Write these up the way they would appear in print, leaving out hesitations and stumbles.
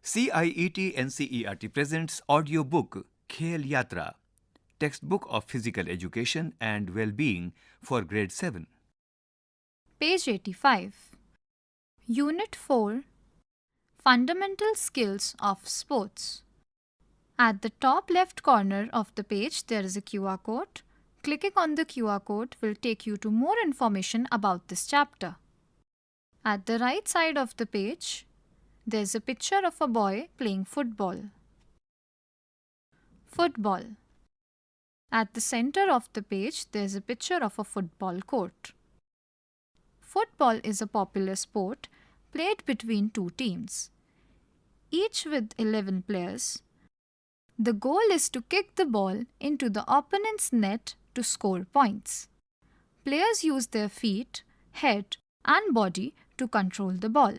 CIET NCERT presents audiobook Khel Yatra, textbook of physical education and well-being for grade 7. Page 85. Unit 4. Fundamental Skills of Sports. At the top left corner of the page there is a QR code. Clicking on the QR code will take you to more information about this chapter. At the right side of the page, there is a picture of a boy playing football. Football. At the center of the page, there is a picture of a football court. Football is a popular sport played between two teams, each with 11 players. The goal is to kick the ball into the opponent's net to score points. Players use their feet, head, and body to control the ball,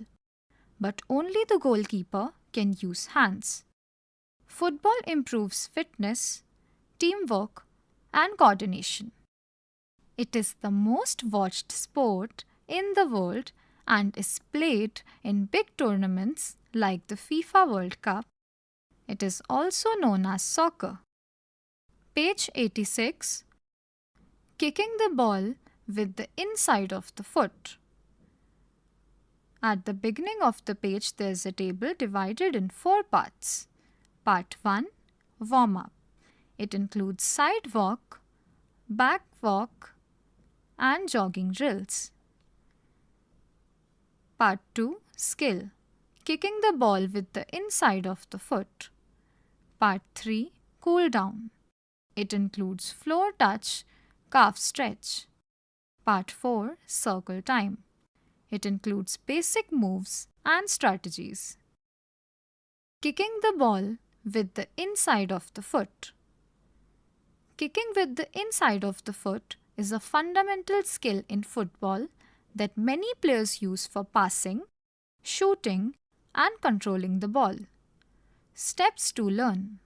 but only the goalkeeper can use hands. Football improves fitness, teamwork, and coordination. It is the most watched sport in the world and is played in big tournaments like the FIFA World Cup. It is also known as soccer. Page 86. Kicking the ball with the inside of the foot. At the beginning of the page, there is a table divided in 4 parts. Part 1. Warm-up. It includes side walk, back walk, and jogging drills. Part 2. Skill. Kicking the ball with the inside of the foot. Part 3. Cool down. It includes floor touch, calf stretch. Part 4. Circle time. It includes basic moves and strategies. Kicking the ball with the inside of the foot. Kicking with the inside of the foot is a fundamental skill in football that many players use for passing, shooting, and controlling the ball. Steps to learn.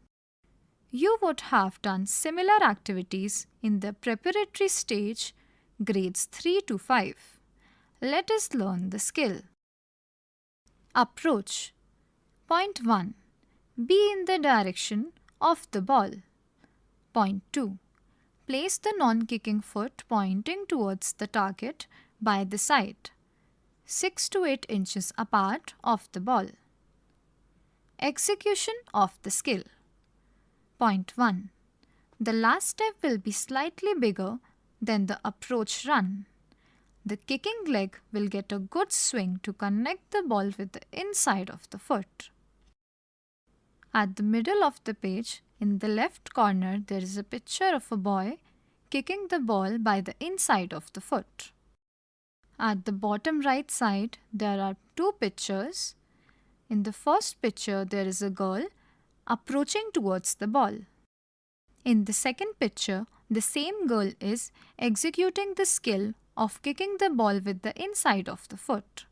You would have done similar activities in the preparatory stage, grades 3 to 5. Let us learn the skill. Approach. Point 1. Be in the direction of the ball. Point 2. Place the non-kicking foot pointing towards the target by the side, 6 to 8 inches apart of the ball. Execution of the skill. Point 1. The last step will be slightly bigger than the approach run. The kicking leg will get a good swing to connect the ball with the inside of the foot. At the middle of the page, in the left corner, there is a picture of a boy kicking the ball by the inside of the foot. At the bottom right side, there are 2 pictures. In the first picture, there is a girl approaching towards the ball. In the second picture, the same girl is executing the skill of kicking the ball with the inside of the foot.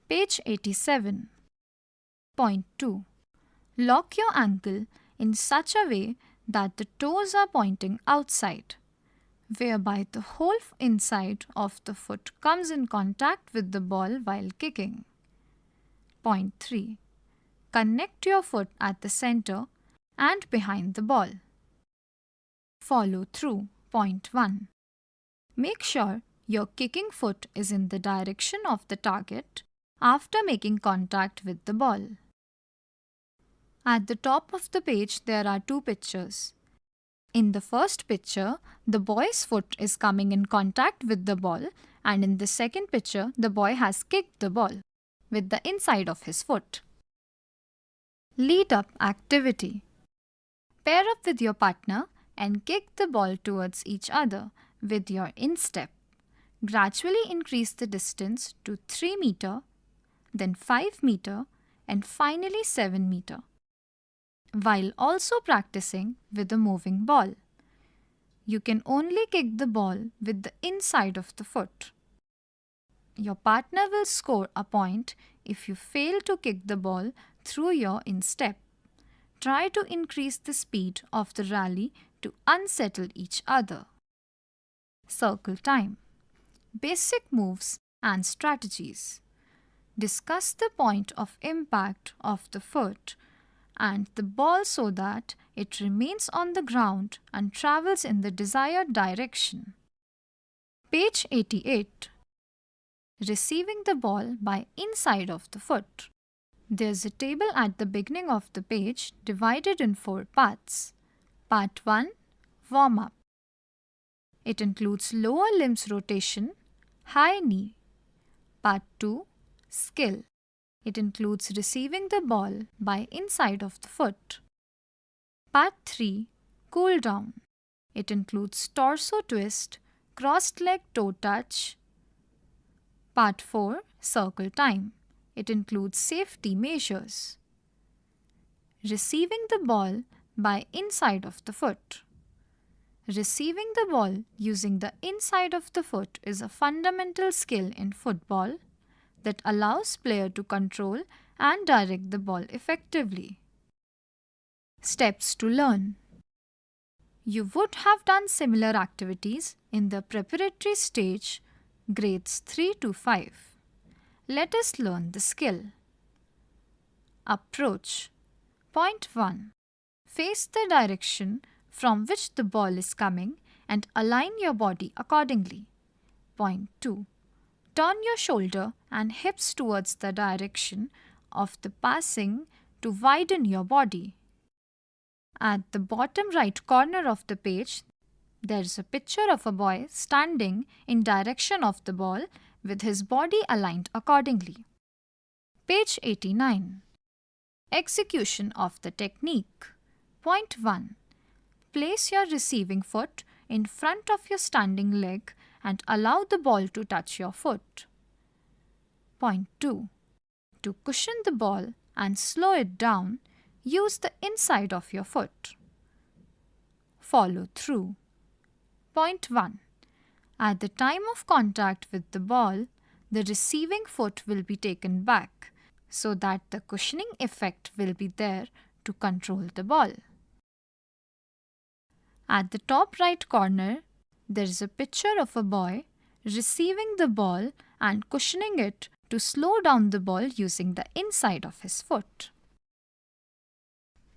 Page 87. Point 2. Lock your ankle in such a way that the toes are pointing outside, whereby the whole inside of the foot comes in contact with the ball while kicking. Point 3. Connect your foot at the center and behind the ball. Follow through. Point 1. Make sure your kicking foot is in the direction of the target after making contact with the ball. At the top of the page, there are 2 pictures. In the first picture, the boy's foot is coming in contact with the ball, and in the second picture, the boy has kicked the ball with the inside of his foot. Lead up activity. Pair up with your partner and kick the ball towards each other with your instep. Gradually increase the distance to 3 meter, then 5 meter, and finally 7 meter, while also practicing with a moving ball. You can only kick the ball with the inside of the foot. Your partner will score a point if you fail to kick the ball through your instep. Try to increase the speed of the rally to unsettle each other. Circle time. Basic moves and strategies. Discuss the point of impact of the foot and the ball so that it remains on the ground and travels in the desired direction. Page 88. Receiving the ball by inside of the foot. There's a table at the beginning of the page divided in 4 parts. Part 1. Warm-up. It includes lower limbs rotation, high knee. Part 2. Skill. It includes receiving the ball by inside of the foot. Part 3. Cool down. It includes torso twist, crossed leg toe touch. Part 4. Circle time. It includes safety measures. Receiving the ball by inside of the foot. Receiving the ball using the inside of the foot is a fundamental skill in football that allows player to control and direct the ball effectively. Steps to learn. You would have done similar activities in the preparatory stage, grades 3 to 5. Let us learn the skill. Approach. Point 1. Face the direction from which the ball is coming and align your body accordingly. Point 2. Turn your shoulder and hips towards the direction of the passing to widen your body. At the bottom right corner of the page, there is a picture of a boy standing in direction of the ball with his body aligned accordingly. Page 89. Execution of the technique. Point 1. Place your receiving foot in front of your standing leg and allow the ball to touch your foot. Point 2. To cushion the ball and slow it down, use the inside of your foot. Follow through. Point 1. At the time of contact with the ball, the receiving foot will be taken back so that the cushioning effect will be there to control the ball. At the top right corner, there is a picture of a boy receiving the ball and cushioning it to slow down the ball using the inside of his foot.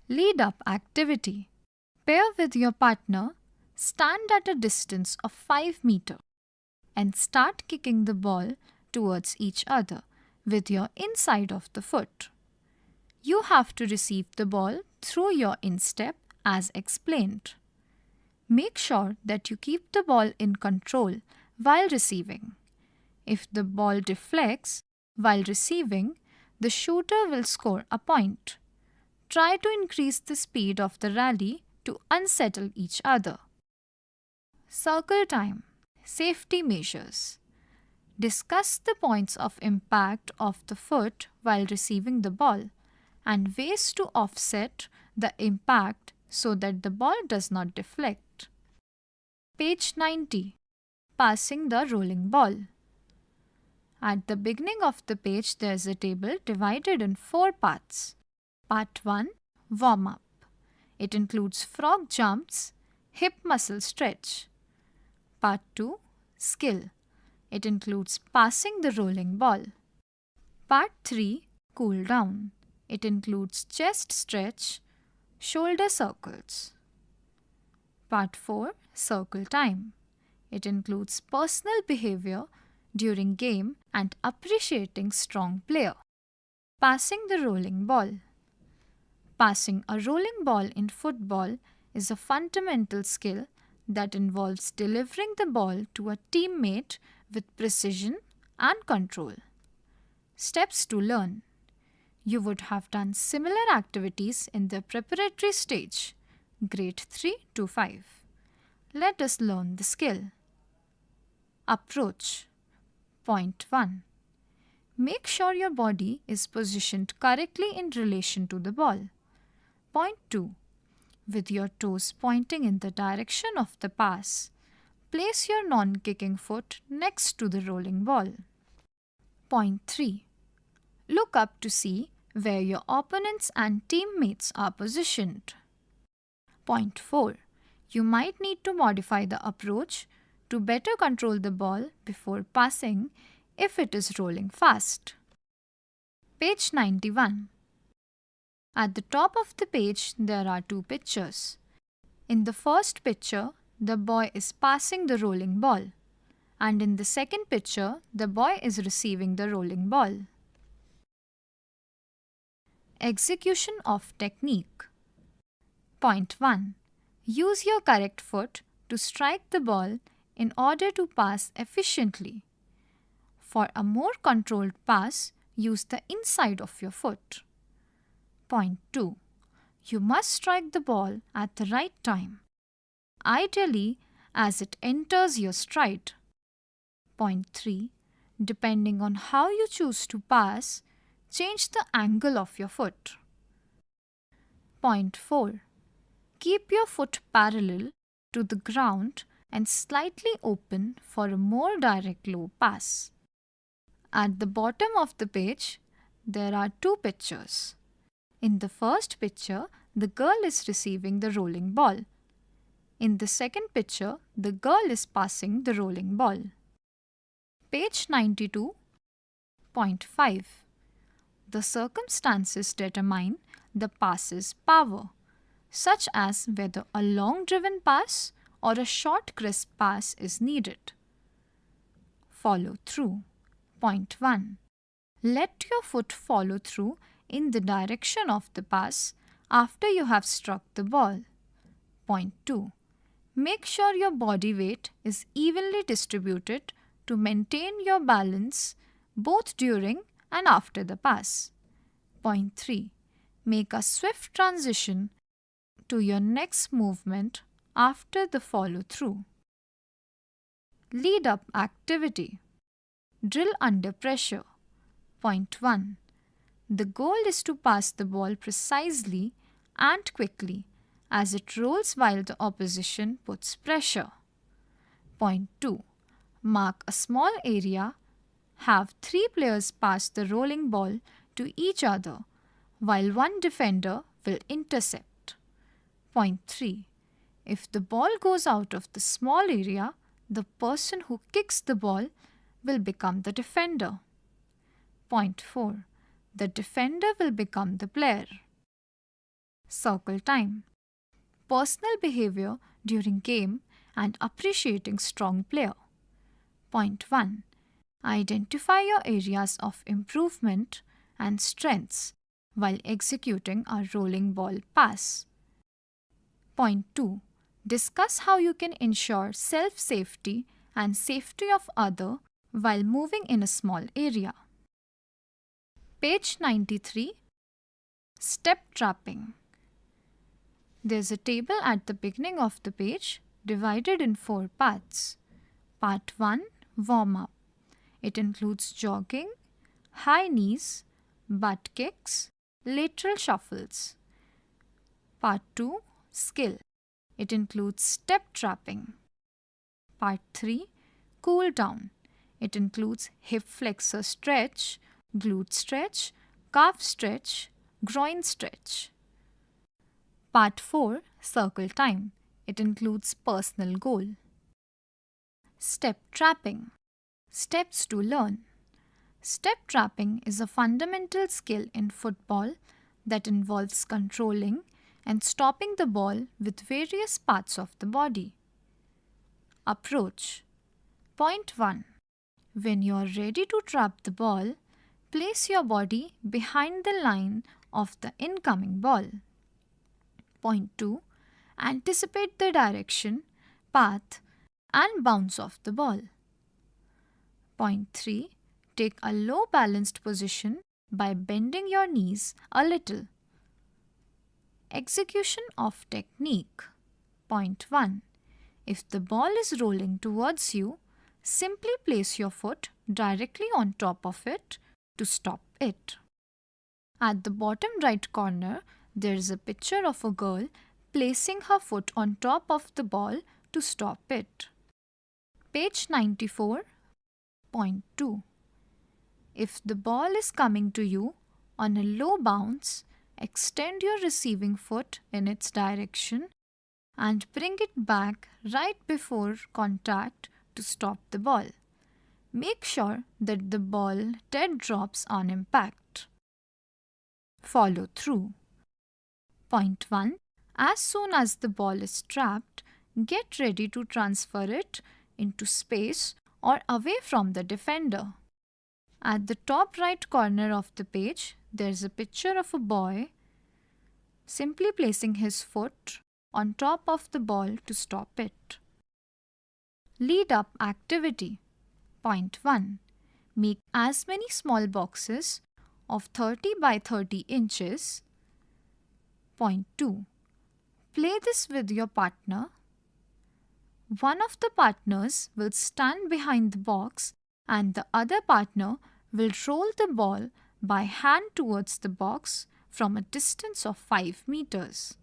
Lead up activity. Pair with your partner, stand at a distance of 5 meters and start kicking the ball towards each other with your inside of the foot. You have to receive the ball through your instep as explained. Make sure that you keep the ball in control while receiving. If the ball deflects while receiving, the shooter will score a point. Try to increase the speed of the rally to unsettle each other. Circle time. Safety measures. Discuss the points of impact of the foot while receiving the ball and ways to offset the impact so that the ball does not deflect. Page 90. Passing the rolling ball. At the beginning of the page, there is a table divided in 4 parts. Part 1. Warm-up. It includes frog jumps, hip muscle stretch. Part 2. Skill. It includes passing the rolling ball. Part 3. Cool down. It includes chest stretch, shoulder circles. Part 4. Circle time. It includes personal behavior during game and appreciating strong player. Passing the rolling ball. Passing a rolling ball in football is a fundamental skill that involves delivering the ball to a teammate with precision and control. Steps to learn. You would have done similar activities in the preparatory stage, grade 3 to 5. Let us learn the skill. Approach. Point 1. Make sure your body is positioned correctly in relation to the ball. Point 2. With your toes pointing in the direction of the pass, place your non-kicking foot next to the rolling ball. Point 3. Look up to see where your opponents and teammates are positioned. Point 4. You might need to modify the approach to better control the ball before passing if it is rolling fast. Page 91. At the top of the page, there are two pictures. In the first picture, the boy is passing the rolling ball, and in the second picture, the boy is receiving the rolling ball. Execution of technique. Point 1. Use your correct foot to strike the ball in order to pass efficiently. For a more controlled pass, use the inside of your foot. Point 2. You must strike the ball at the right time, ideally as it enters your stride. Point 3. Depending on how you choose to pass, change the angle of your foot. Point 4. Keep your foot parallel to the ground and slightly open for a more direct low pass. At the bottom of the page, there are two pictures. In the first picture, the girl is receiving the rolling ball. In the second picture, the girl is passing the rolling ball. Page 92.5. The circumstances determine the pass's power, such as whether a long driven pass or a short crisp pass is needed. Follow through. Point 1. Let your foot follow through in the direction of the pass after you have struck the ball. Point 2. Make sure your body weight is evenly distributed to maintain your balance both during and after the pass. Point 3. Make a swift transition to your next movement after the follow-through. Lead-up activity. Drill under pressure. Point 1. The goal is to pass the ball precisely and quickly as it rolls while the opposition puts pressure. Point 2. Mark a small area. Have 3 players pass the rolling ball to each other while one defender will intercept. Point 3. If the ball goes out of the small area, the person who kicks the ball will become the defender. Point 4. The defender will become the player. Circle time. Personal behavior during game and appreciating strong player. Point 1. Identify your areas of improvement and strengths while executing a rolling ball pass. Point 2. Discuss how you can ensure self-safety and safety of others while moving in a small area. Page 93. Step trapping. There's a table at the beginning of the page divided in 4 parts. Part 1. Warm-up. It includes jogging, high knees, butt kicks, lateral shuffles. Part 2. Skill. It includes step trapping. Part 3. Cool down. It includes hip flexor stretch, glute stretch, calf stretch, groin stretch. Part 4. Circle time. It includes personal goal. Step trapping. Steps to learn. Step trapping is a fundamental skill in football that involves controlling and stopping the ball with various parts of the body. Approach. Point 1. When you are ready to trap the ball, place your body behind the line of the incoming ball. Point 2. Anticipate the direction, path, and bounce of the ball. Point 3. Take a low balanced position by bending your knees a little. Execution of technique. Point 1. If the ball is rolling towards you, simply place your foot directly on top of it to stop it. At the bottom right corner, there is a picture of a girl placing her foot on top of the ball to stop it. Page 94.2. If the ball is coming to you on a low bounce, extend your receiving foot in its direction and bring it back right before contact to stop the ball. Make sure that the ball dead drops on impact. Follow through. Point 1. As soon as the ball is trapped, get ready to transfer it into space or away from the defender. At the top right corner of the page, there is a picture of a boy simply placing his foot on top of the ball to stop it. Lead up activity. Point 1. Make as many small boxes of 30 by 30 inches. Point 2. Play this with your partner. One of the partners will stand behind the box and the other partner will roll the ball by hand towards the box from a distance of 5 meters.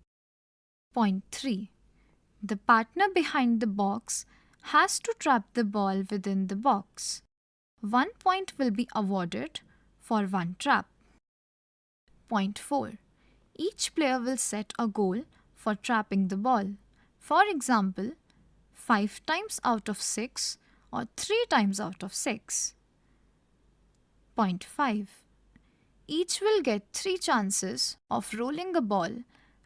Point 3. The partner behind the box has to trap the ball within the box. 1 point will be awarded for one trap. Point 4. Each player will set a goal for trapping the ball. For example, 5 times out of 6 or 3 times out of 6. Point 5. Each will get 3 chances of rolling a ball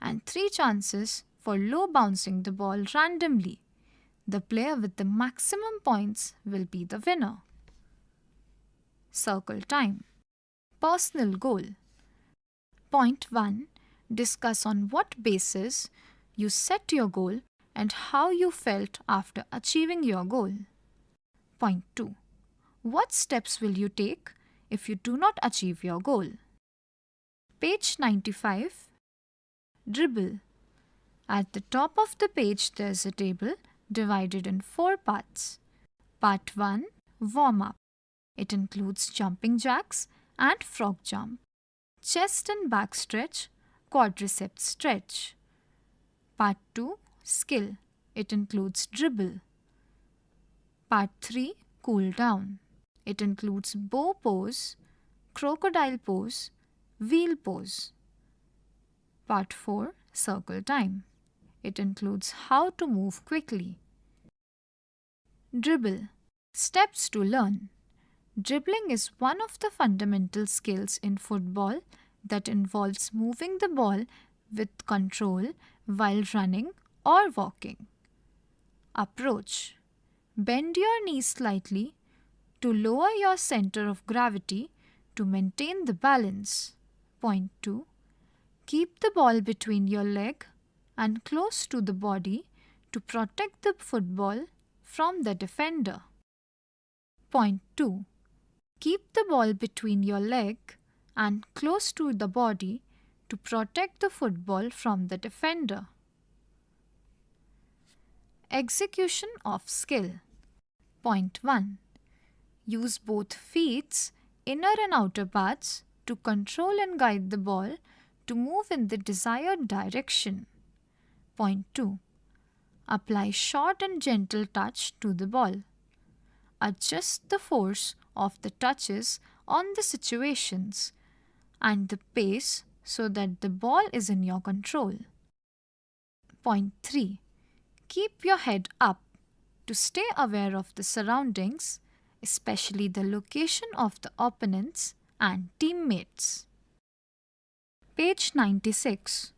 and 3 chances for low bouncing the ball randomly. The player with the maximum points will be the winner. Circle time. Personal goal. Point 1. Discuss on what basis you set your goal and how you felt after achieving your goal. Point 2. What steps will you take if you do not achieve your goal? Page 95. Dribble. At the top of the page there is a table divided in 4 parts. Part 1. Warm-up. It includes jumping jacks and frog jump, chest and back stretch, quadriceps stretch. Part 2. Skill. It includes dribble. Part 3. Cool down. It includes bow pose, crocodile pose, wheel pose. Part 4. Circle time. It includes how to move quickly. Dribble. Steps to learn. Dribbling is one of the fundamental skills in football that involves moving the ball with control while running or walking. Approach. Bend your knees slightly to lower your center of gravity to maintain the balance. Point 2. Keep the ball between your leg and close to the body to protect the football from the defender. Point 2. Keep the ball between your leg and close to the body to protect the football from the defender. Execution of skill. Point 1. Use both feet's inner and outer parts to control and guide the ball to move in the desired direction. Point 2. Apply short and gentle touch to the ball. Adjust the force of the touches on the situations and the pace so that the ball is in your control. Point 3. Keep your head up to stay aware of the surroundings, especially the location of the opponents and teammates. Page 96.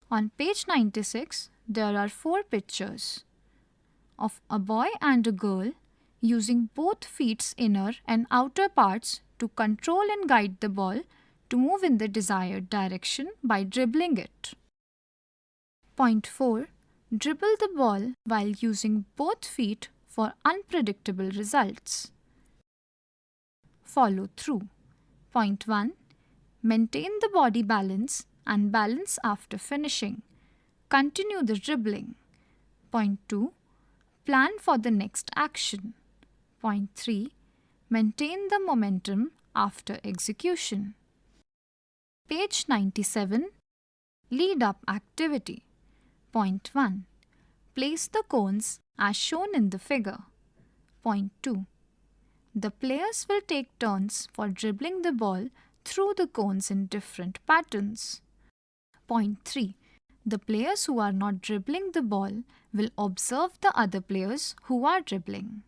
On page 96, there are 4 pictures of a boy and a girl using both feet's inner and outer parts to control and guide the ball to move in the desired direction by dribbling it. Point 4. Dribble the ball while using both feet for unpredictable results. Follow through. Point 1. Maintain the body balance and balance after finishing. Continue the dribbling. Point 2. Plan for the next action. Point 3. Maintain the momentum after execution. Page 97. Lead up activity. Point 1. Place the cones as shown in the figure. Point 2. The players will take turns for dribbling the ball through the cones in different patterns. Point 3. The players who are not dribbling the ball will observe the other players who are dribbling.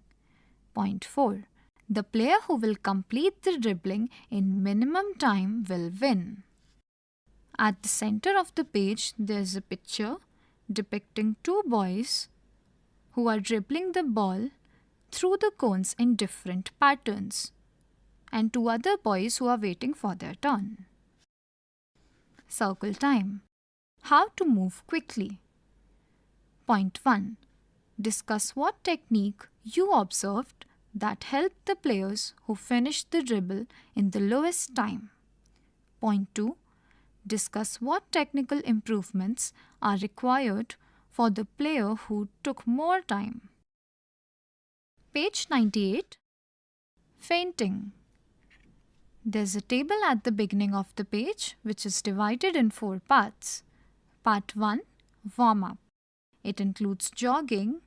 Point 4. The player who will complete the dribbling in minimum time will win. At the center of the page, there's a picture depicting two boys who are dribbling the ball through the cones in different patterns, and two other boys who are waiting for their turn. Circle time. How to move quickly. Point 1. Discuss what technique you observed that helped the players who finished the dribble in the lowest time. Point 2. Discuss what technical improvements are required for the player who took more time. Page 98. Fainting. There's a table at the beginning of the page which is divided in 4 parts. Part 1. Warm-up. It includes jogging,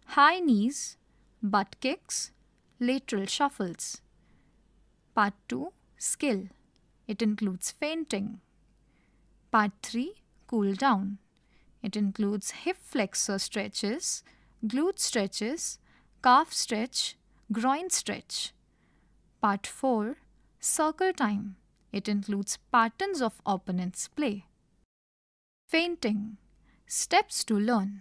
high knees, butt kicks, lateral shuffles. Part 2. Skill. It includes fainting. Part 3. Cool down. It includes hip flexor stretches, glute stretches, calf stretch, groin stretch. Part 4. Circle time. It includes patterns of opponent's play. Fainting. Steps to learn.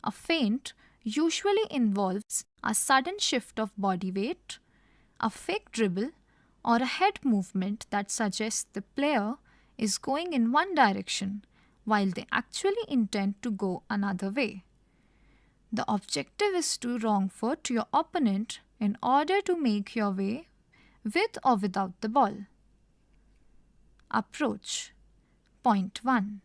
A feint usually involves a sudden shift of body weight, a fake dribble, or a head movement that suggests the player is going in one direction while they actually intend to go another way. The objective is to wrong foot your opponent in order to make your way with or without the ball. Approach. Point 1.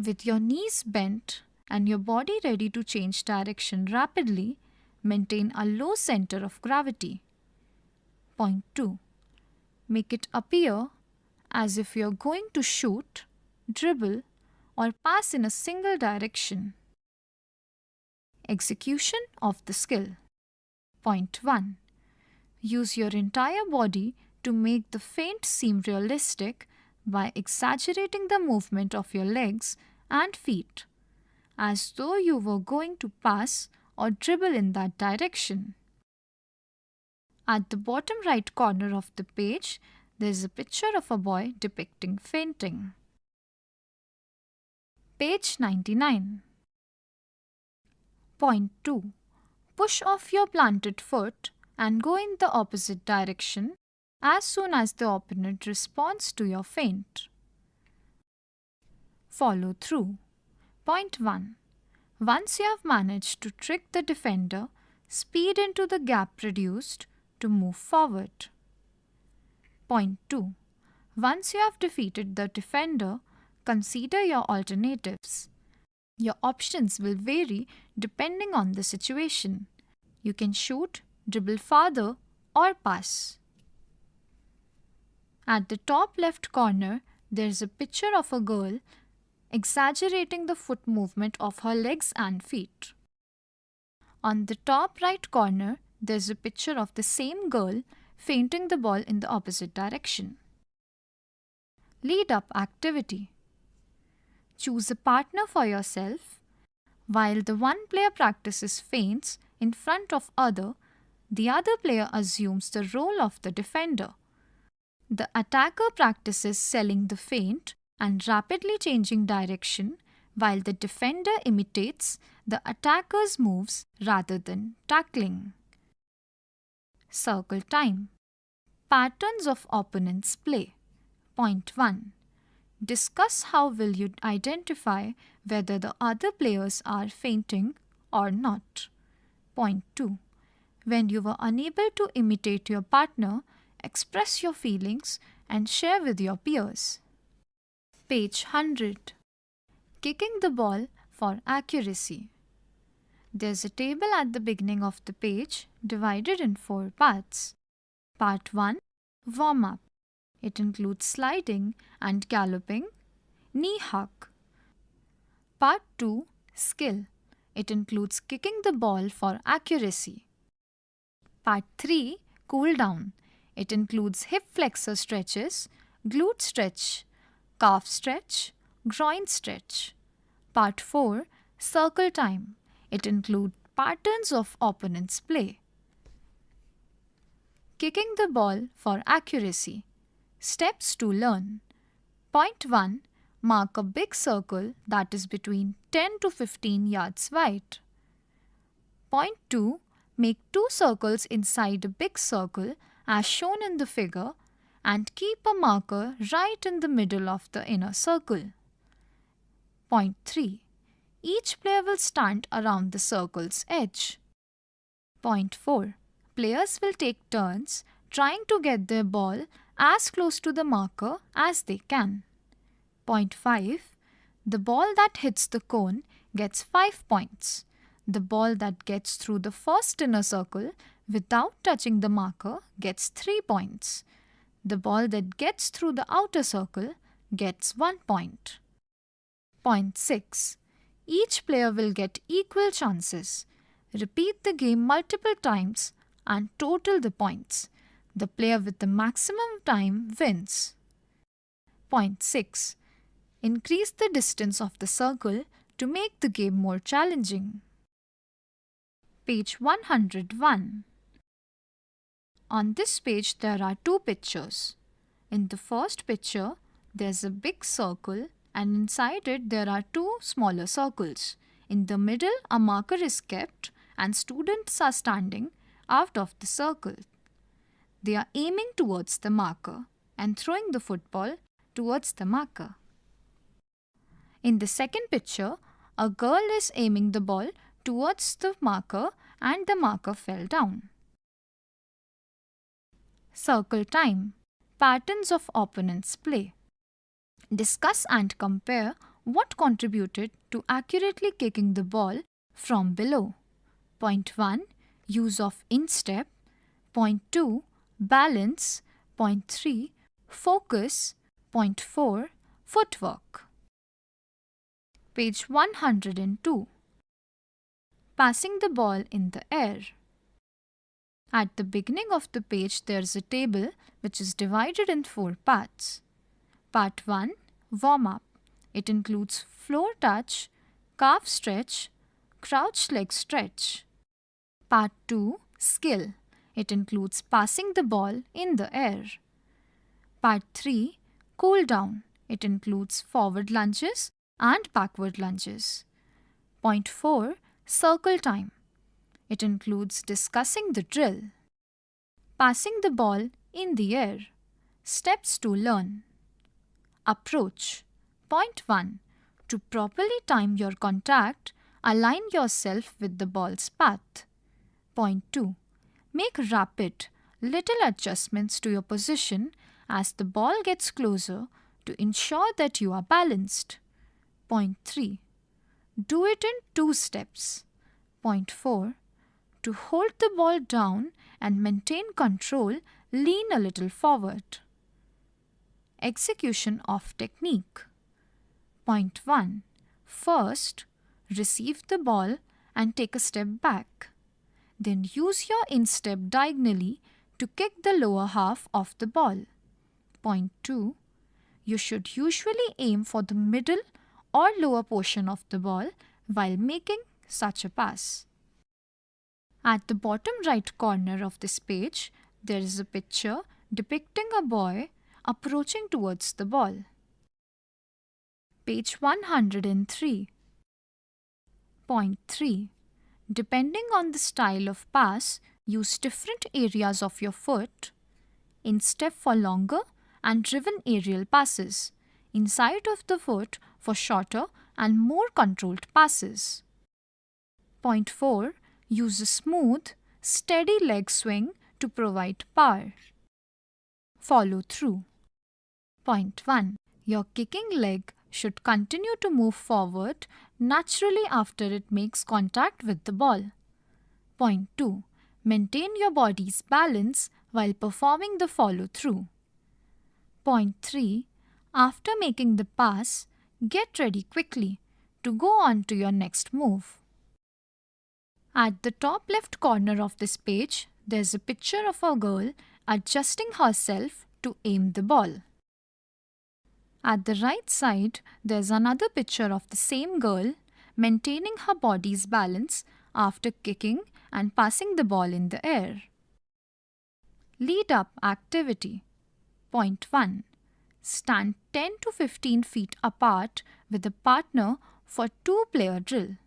With your knees bent and your body ready to change direction rapidly, maintain a low center of gravity. Point 2. Make it appear as if you're going to shoot, dribble, or pass in a single direction. Execution of the skill. Point 1. Use your entire body to make the feint seem realistic by exaggerating the movement of your legs and feet, as though you were going to pass or dribble in that direction. At the bottom right corner of the page, there is a picture of a boy depicting fainting. Page 99. Point 2. Push off your planted foot and go in the opposite direction as soon as the opponent responds to your feint. Follow through. Point 1. Once you have managed to trick the defender, speed into the gap produced to move forward. Point 2. Once you have defeated the defender, consider your alternatives. Your options will vary depending on the situation. You can shoot, dribble farther, or pass. At the top left corner, there is a picture of a girl exaggerating the foot movement of her legs and feet. On the top right corner, there is a picture of the same girl feinting the ball in the opposite direction. Lead up activity. Choose a partner for yourself. While the one player practices feints in front of the other player assumes the role of the defender. The attacker practices selling the feint and rapidly changing direction, while the defender imitates the attacker's moves rather than tackling. Circle time. Patterns of opponent's play. Point 1. Discuss how will you identify whether the other players are feinting or not. Point 2. When you were unable to imitate your partner, express your feelings and share with your peers. Page 100. Kicking the ball for accuracy. There's a table at the beginning of the page divided in 4 parts. Part 1. Warm-up. It includes sliding and galloping, knee hug. Part 2. Skill. It includes kicking the ball for accuracy. Part 3. Cool down. It includes hip flexor stretches, glute stretch, calf stretch, groin stretch. Part 4. Circle time. It includes patterns of opponent's play. Kicking the ball for accuracy. Steps to learn. Point 1. Mark a big circle that is between 10 to 15 yards wide. Point 2. Make 2 circles inside a big circle as shown in the figure and keep a marker right in the middle of the inner circle. Point 3. Each player will stand around the circle's edge. Point 4. Players will take turns trying to get their ball as close to the marker as they can. Point 5. The ball that hits the cone gets 5 points. The ball that gets through the first inner circle without touching the marker gets 3 points. The ball that gets through the outer circle gets 1 point. Point 6. Each player will get equal chances. Repeat the game multiple times and total the points. The player with the maximum time wins. Point 6. Increase the distance of the circle to make the game more challenging. Page 101. On this page there are 2 pictures. In the first picture, there's a big circle and inside it there are 2 smaller circles. In the middle, a marker is kept and students are standing out of the circle. They are aiming towards the marker and throwing the football towards the marker. In the second picture, a girl is aiming the ball towards the marker and the marker fell down. Circle time. Patterns of opponents' play. Discuss and compare what contributed to accurately kicking the ball from below. Point 1. Use of instep. Point 2. Balance. Point 3. Focus. Point 4. Footwork. Page 102. Passing the ball in the air. At the beginning of the page, there is a table which is divided in 4 parts. Part 1. Warm-up. It includes floor touch, calf stretch, crouch leg stretch. Part 2. Skill. It includes passing the ball in the air. Part 3. Cool down. It includes forward lunges and backward lunges. Point 4. Circle time. It includes discussing the drill. Passing the ball in the air. Steps to learn. Approach. Point 1. To properly time your contact, align yourself with the ball's path. Point 2. Make rapid, little adjustments to your position as the ball gets closer to ensure that you are balanced. Point 3. Do it in 2 steps. Point 4. To hold the ball down and maintain control, lean a little forward. Execution of technique. Point 1. First, receive the ball and take a step back. Then use your instep diagonally to kick the lower half of the ball. Point 2. You should usually aim for the middle or lower portion of the ball while making such a pass. At the bottom right corner of this page, there is a picture depicting a boy approaching towards the ball. Page 103. Point 3. Depending on the style of pass, use different areas of your foot. Instep for longer and driven aerial passes. Inside of the foot for shorter and more controlled passes. Point 4. Use a smooth, steady leg swing to provide power. Follow through. Point 1. Your kicking leg should continue to move forward naturally after it makes contact with the ball. Point 2. Maintain your body's balance while performing the follow-through. Point 3. After making the pass, get ready quickly to go on to your next move. At the top left corner of this page, there's a picture of a girl adjusting herself to aim the ball. At the right side, there's another picture of the same girl maintaining her body's balance after kicking and passing the ball in the air. Lead up activity. Point 1. Stand 10 to 15 feet apart with a partner for 2-player drill.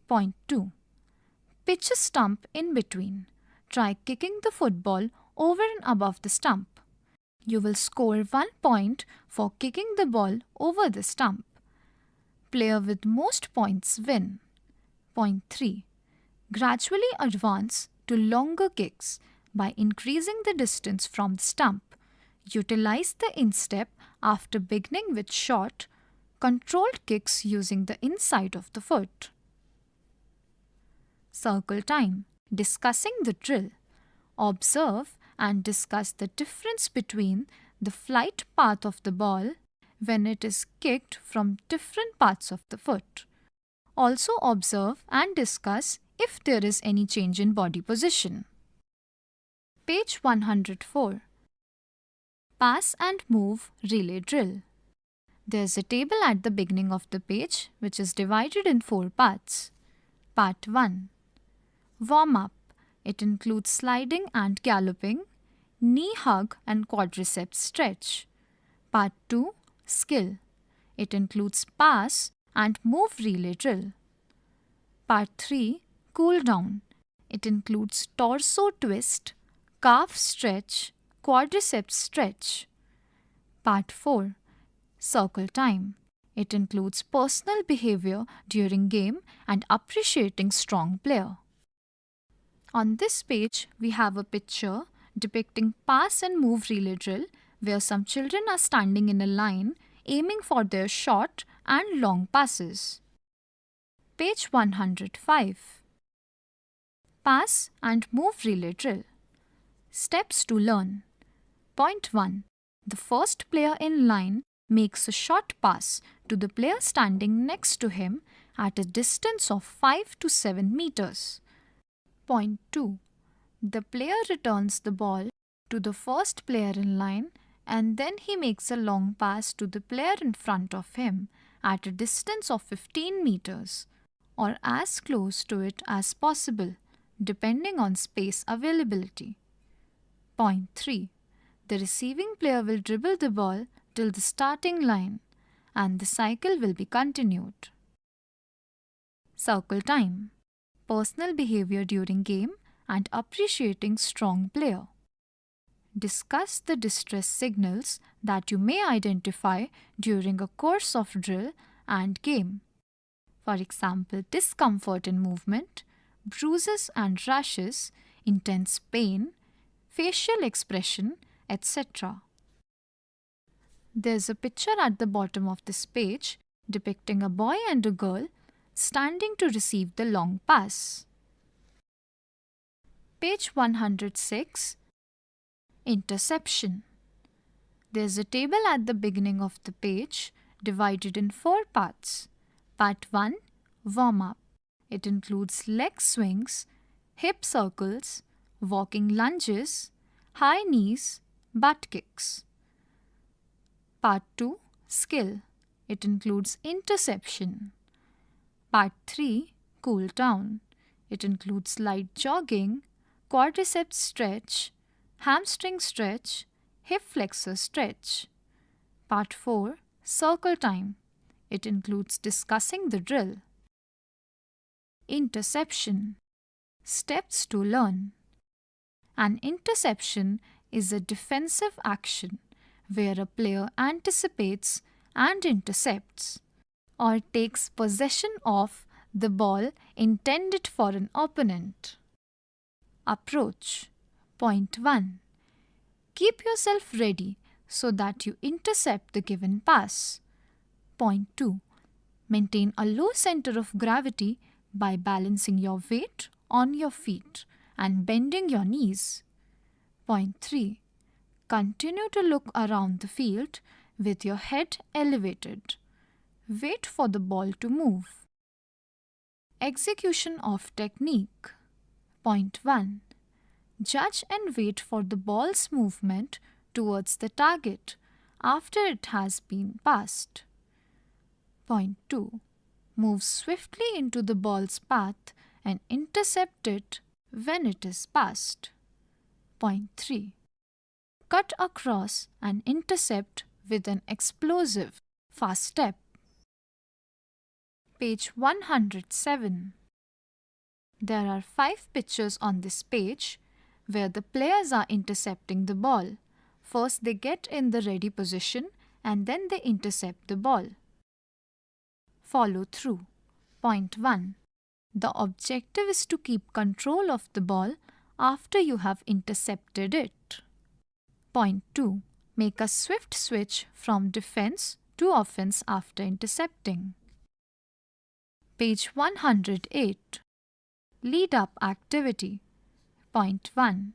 Point 2. Pitch a stump in between. Try kicking the football over and above the stump. You will score 1 point for kicking the ball over the stump. Player with most points win. Point 3. Gradually advance to longer kicks by increasing the distance from the stump. Utilize the instep after beginning with short, controlled kicks using the inside of the foot. Circle time. Discussing the drill. Observe and discuss the difference between the flight path of the ball when it is kicked from different parts of the foot. Also observe and discuss if there is any change in body position. Page 104. Pass and move relay drill. There's a table at the beginning of the page which is divided in 4 parts. Part 1. Warm up. It includes sliding and galloping, knee hug and quadriceps stretch. Part 2. Skill. It includes pass and move relay drill. Part 3. Cool down. It includes torso twist, calf stretch, quadriceps stretch. Part 4. Circle time. It includes personal behavior during game and appreciating strong player. On this page, we have a picture depicting pass and move relay drill where some children are standing in a line aiming for their short and long passes. Page 105. Pass and move relay drill. Steps to learn. Point 1. The first player in line makes a short pass to the player standing next to him at a distance of 5 to 7 meters. Point 2. The player returns the ball to the first player in line and then he makes a long pass to the player in front of him at a distance of 15 meters or as close to it as possible, depending on space availability. Point 3. The receiving player will dribble the ball till the starting line and the cycle will be continued. Circle time. Personal behavior during game and appreciating strong player. Discuss the distress signals that you may identify during a course of drill and game. For example, discomfort in movement, bruises and rashes, intense pain, facial expression, etc. There's a picture at the bottom of this page depicting a boy and a girl standing to receive the long pass. Page 106. Interception. There's a table at the beginning of the page divided in 4 parts. Part 1. Warm up. It includes leg swings, hip circles, walking lunges, high knees, butt kicks. Part 2. Skill. It includes interception. Part 3. Cool down. It includes light jogging, quadriceps stretch, hamstring stretch, hip flexor stretch. Part 4. Circle time. It includes discussing the drill. Interception. Steps to learn. An interception is a defensive action where a player anticipates and intercepts or takes possession of the ball intended for an opponent. Approach. Point 1. Keep yourself ready so that you intercept the given pass. Point 2. Maintain a low center of gravity by balancing your weight on your feet and bending your knees. Point 3. Continue to look around the field with your head elevated. Wait for the ball to move. Execution of technique. Point 1. Judge and wait for the ball's movement towards the target after it has been passed. Point 2. Move swiftly into the ball's path and intercept it when it is passed. Point 3. Cut across and intercept with an explosive, fast step. Page 107. There are 5 pictures on this page where the players are intercepting the ball. First they get in the ready position and then they intercept the ball. Follow through. Point 1. The objective is to keep control of the ball after you have intercepted it. Point 2. Make a swift switch from defense to offense after intercepting. Page 108. Lead up activity. Point 1.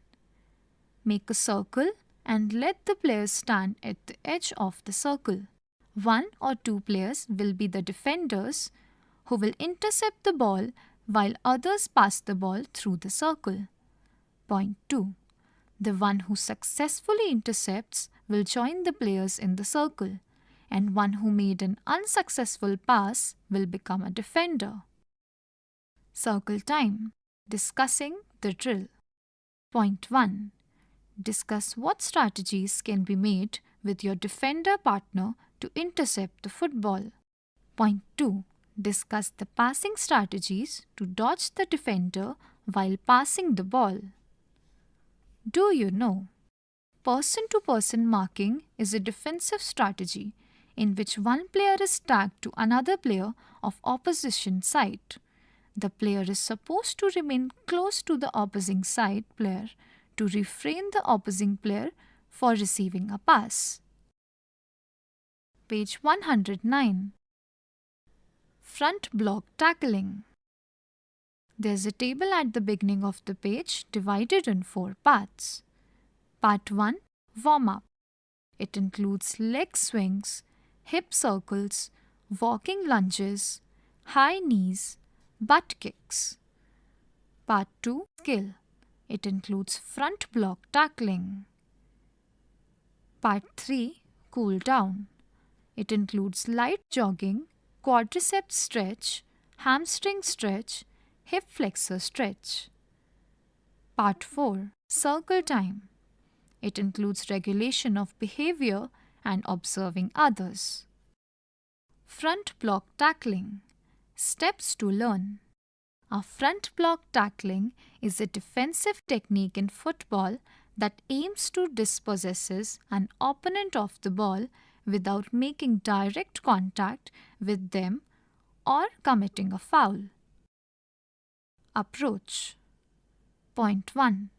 Make a circle and let the players stand at the edge of the circle. 1 or 2 players will be the defenders who will intercept the ball while others pass the ball through the circle. Point 2. The one who successfully intercepts will join the players in the circle, and one who made an unsuccessful pass will become a defender. Circle time. Discussing the drill. Point 1. Discuss what strategies can be made with your defender partner to intercept the football. Point 2. Discuss the passing strategies to dodge the defender while passing the ball. Do you know? Person-to-person marking is a defensive strategy in which one player is tagged to another player of opposition side. The player is supposed to remain close to the opposing side player to refrain the opposing player for receiving a pass. Page 109. Front block tackling. There's a table at the beginning of the page divided in 4 parts. Part 1. Warm-up. It includes leg swings, hip circles, walking lunges, high knees, butt kicks. Part 2. Skill. It includes front block tackling. Part 3. Cool down. It includes light jogging, quadriceps stretch, hamstring stretch, hip flexor stretch. Part 4. Circle time. It includes regulation of behavior and observing others. Front block tackling. Steps to learn. A front block tackling is a defensive technique in football that aims to dispossess an opponent of the ball without making direct contact with them or committing a foul. Approach. Point 1.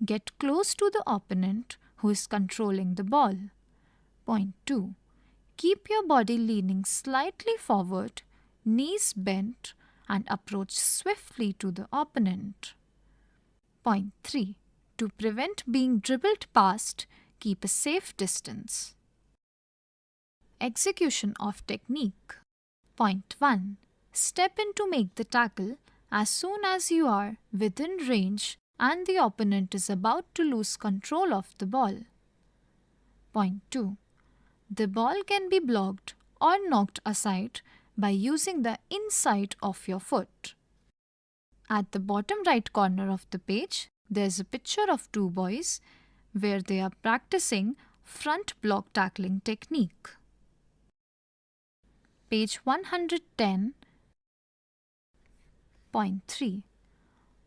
Get close to the opponent who is controlling the ball. Point 2. Keep your body leaning slightly forward, knees bent, and approach swiftly to the opponent. Point 3. To prevent being dribbled past, keep a safe distance. Execution of technique. Point 1. Step in to make the tackle as soon as you are within range and the opponent is about to lose control of the ball. Point 2. The ball can be blocked or knocked aside by using the inside of your foot. At the bottom right corner of the page, there is a picture of 2 boys where they are practicing front block tackling technique. Page 110. Point 3.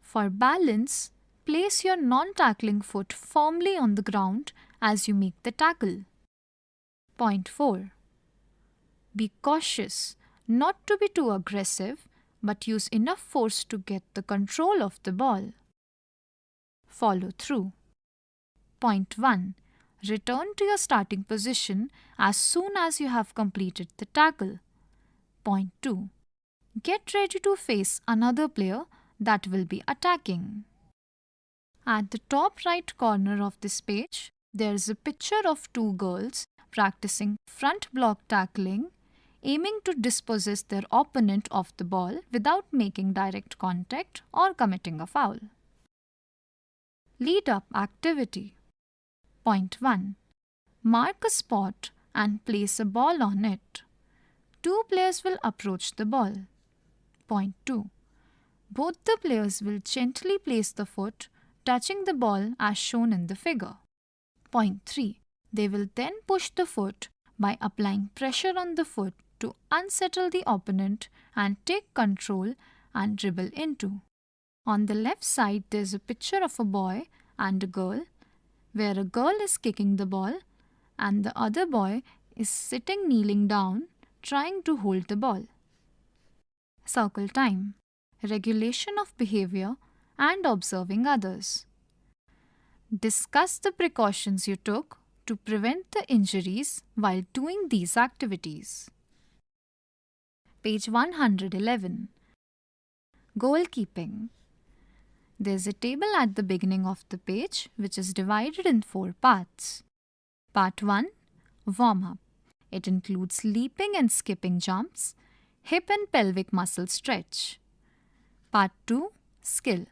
For balance, place your non-tackling foot firmly on the ground as you make the tackle. Point 4. Be cautious not to be too aggressive, but use enough force to get the control of the ball. Follow through. Point 1. Return to your starting position as soon as you have completed the tackle. Point 2. Get ready to face another player that will be attacking. At the top right corner of this page, there is a picture of 2 girls practicing front block tackling, aiming to dispossess their opponent of the ball without making direct contact or committing a foul. Lead up activity. Point 1. Mark a spot and place a ball on it. 2 players will approach the ball. Point 2. Both the players will gently place the foot, touching the ball as shown in the figure. Point 3. They will then push the foot by applying pressure on the foot to unsettle the opponent and take control and dribble into. On the left side, there's a picture of a boy and a girl, where a girl is kicking the ball and the other boy is sitting kneeling down trying to hold the ball. Circle time, regulation of behavior and observing others. Discuss the precautions you took to prevent the injuries while doing these activities. Page 111. Goalkeeping. There's a table at the beginning of the page which is divided in 4 parts. Part 1. Warm-up. It includes leaping and skipping jumps, hip and pelvic muscle stretch. Part 2. Skill.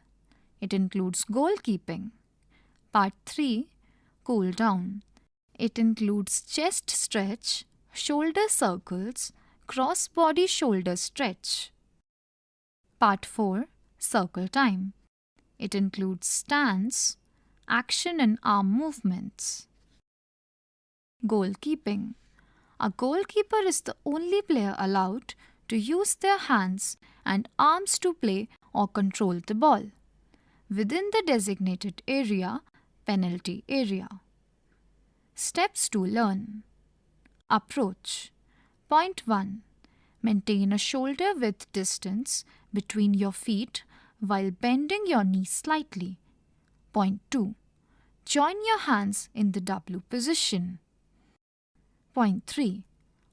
It includes goalkeeping. Part 3. Cool down. It includes chest stretch, shoulder circles, cross-body shoulder stretch. Part 4. Circle time. It includes stance, action and arm movements. Goalkeeping. A goalkeeper is the only player allowed to use their hands and arms to play or control the ball within the designated area, penalty area. Steps to learn. Approach. Point 1. Maintain a shoulder width distance between your feet while bending your knees slightly. Point 2. Join your hands in the W position. Point 3.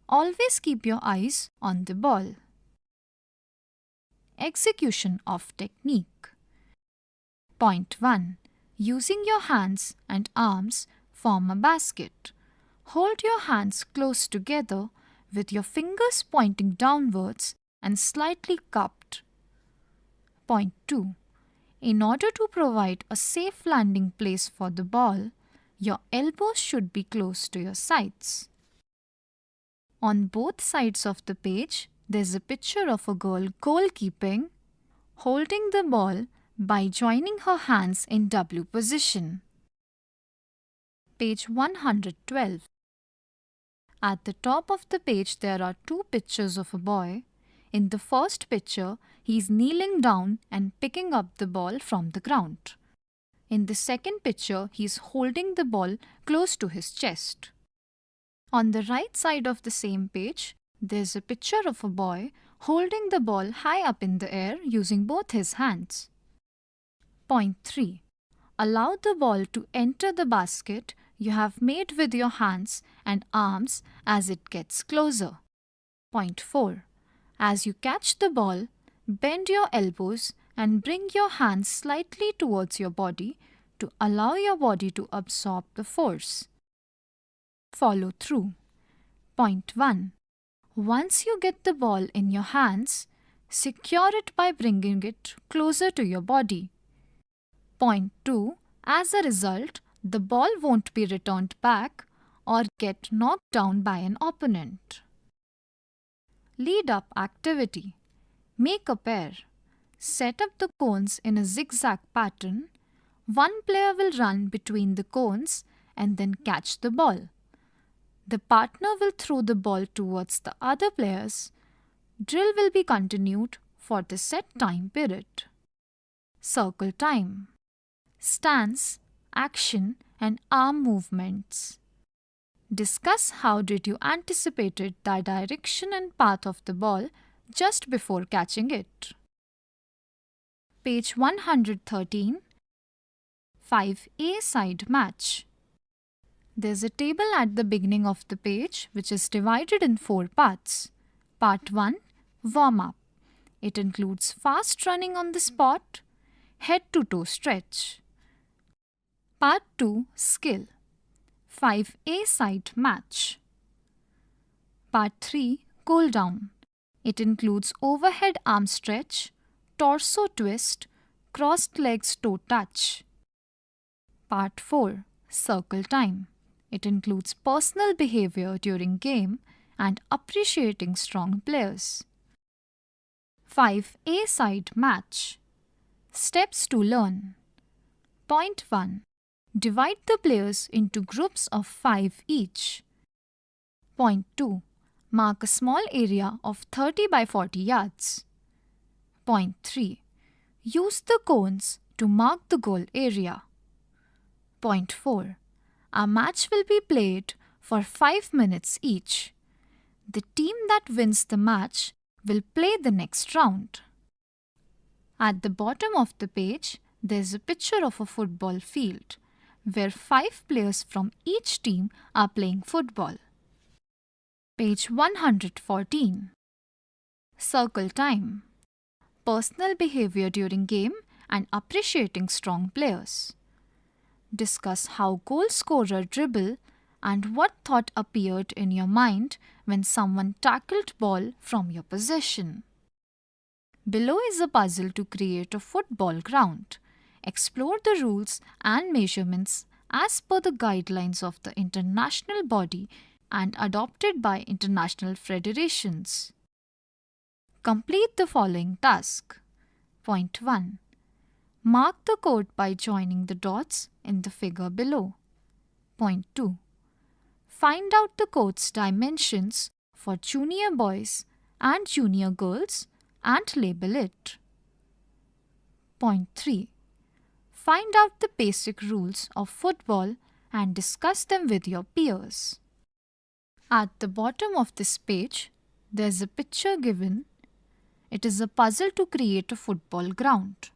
Always keep your eyes on the ball. Execution of technique. Point 1. Using your hands and arms, form a basket. Hold your hands close together with your fingers pointing downwards and slightly cupped. Point 2. In order to provide a safe landing place for the ball, your elbows should be close to your sides. On both sides of the page, there's a picture of a girl goalkeeping, holding the ball by joining her hands in W position. Page 112. At the top of the page, there are 2 pictures of a boy. In the first picture, he is kneeling down and picking up the ball from the ground. In the second picture, he is holding the ball close to his chest. On the right side of the same page, there's a picture of a boy holding the ball high up in the air using both his hands. Point 3. Allow the ball to enter the basket you have made with your hands and arms as it gets closer. Point 4. As you catch the ball, bend your elbows and bring your hands slightly towards your body to allow your body to absorb the force. Follow through. Point 1. Once you get the ball in your hands, secure it by bringing it closer to your body. Point 2. As a result, the ball won't be returned back or get knocked down by an opponent. Lead up activity. Make a pair. Set up the cones in a zigzag pattern. One player will run between the cones and then catch the ball. The partner will throw the ball towards the other players. Drill will be continued for the set time period. Circle time. Stance, action and arm movements. Discuss how did you anticipated the direction and path of the ball just before catching it. Page 113. 5A side match. There's a table at the beginning of the page which is divided in 4 parts. Part 1. Warm-up. It includes fast running on the spot, head-to-toe stretch. Part 2. Skill. 5A side match. Part 3. Cool down. It includes overhead arm stretch, torso twist, crossed legs toe touch. Part 4. Circle time. It includes personal behavior during game and appreciating strong players. 5A side match. Steps to learn. Point 1. Divide the players into groups of 5 each. Point 2. Mark a small area of 30 by 40 yards. Point 3. Use the cones to mark the goal area. Point 4. A match will be played for 5 minutes each. The team that wins the match will play the next round. At the bottom of the page, there is a picture of a football field where 5 players from each team are playing football. Page 114. Circle time. Personal behavior during game and appreciating strong players. Discuss how goal scorer dribble and what thought appeared in your mind when someone tackled ball from your possession. Below is a puzzle to create a football ground. Explore the rules and measurements as per the guidelines of the international body and adopted by international federations. Complete the following task. Point 1. Mark the court by joining the dots in the figure below. Point 2. Find out the court's dimensions for junior boys and junior girls and label it. Point 3. Find out the basic rules of football and discuss them with your peers. At the bottom of this page, there is a picture given. It is a puzzle to create a football ground.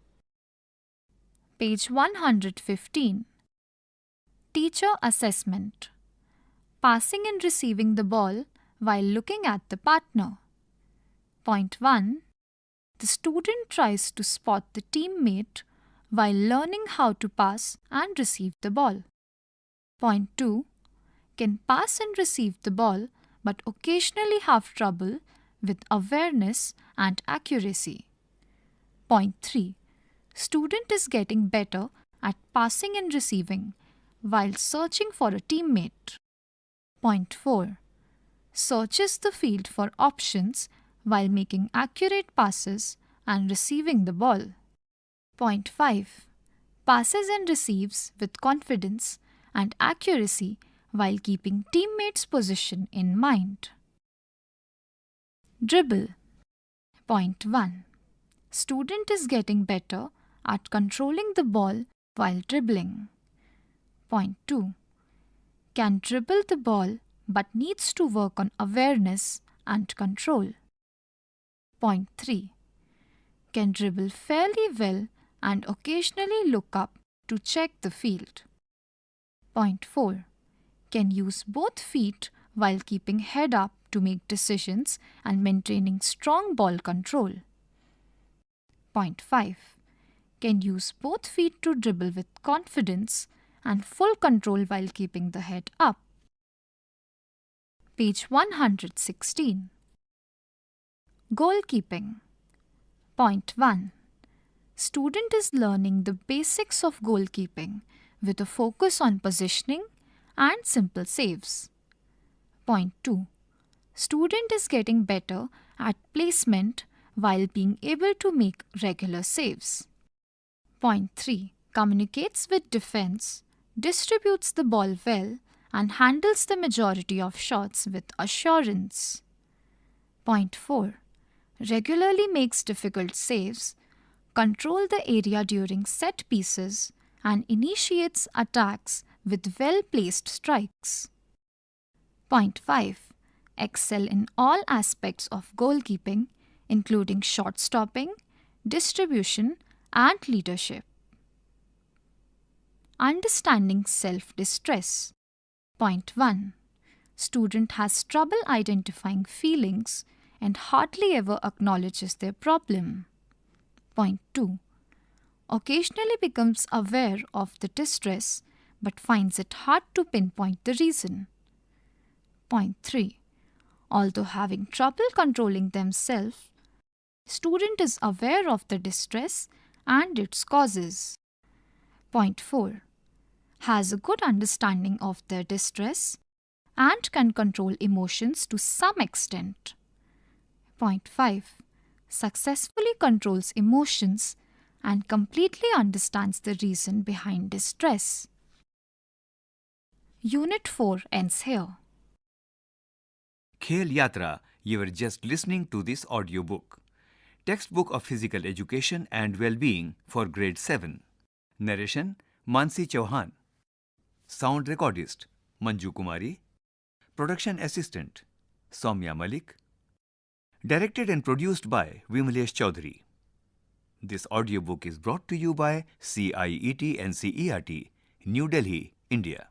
Page 115. Teacher assessment. Passing and receiving the ball while looking at the partner. Point 1. The student tries to spot the teammate while learning how to pass and receive the ball. Point 2. Can pass and receive the ball but occasionally have trouble with awareness and accuracy. Point 3. Student is getting better at passing and receiving while searching for a teammate. Point 4. Searches the field for options while making accurate passes and receiving the ball. Point 5. Passes and receives with confidence and accuracy while keeping teammates' position in mind. Dribble. Point 1. Student is getting better at controlling the ball while dribbling. Point 2. Can dribble the ball but needs to work on awareness and control. Point 3. Can dribble fairly well and occasionally look up to check the field. Point 4. Can use both feet while keeping head up to make decisions and maintaining strong ball control. Point 5. Can use both feet to dribble with confidence and full control while keeping the head up. Page 116. Goalkeeping. Point 1. Student is learning the basics of goalkeeping with a focus on positioning and simple saves. Point 2. Student is getting better at placement while being able to make regular saves. Point 3. Communicates with defense, distributes the ball well, and handles the majority of shots with assurance. Point 4. Regularly makes difficult saves, control the area during set pieces, and initiates attacks with well-placed strikes. Point 5. Excel in all aspects of goalkeeping, including shot stopping, distribution, and leadership. Understanding self-distress. Point 1. Student has trouble identifying feelings and hardly ever acknowledges their problem. Point 2. Occasionally becomes aware of the distress but finds it hard to pinpoint the reason. Point 3. Although having trouble controlling themselves, student is aware of the distress and its causes. Point 4. Has a good understanding of their distress and can control emotions to some extent. Point 5. Successfully controls emotions and completely understands the reason behind distress. Unit 4 ends here. Khel Yatra, you were just listening to this audiobook. Textbook of Physical Education and Well-being for Grade 7. Narration Mansi Chauhan. Sound recordist Manju Kumari. Production assistant Soumya Malik. Directed and produced by Vimalesh Chaudhary. This audiobook is brought to you by CIET NCERT, New Delhi, India.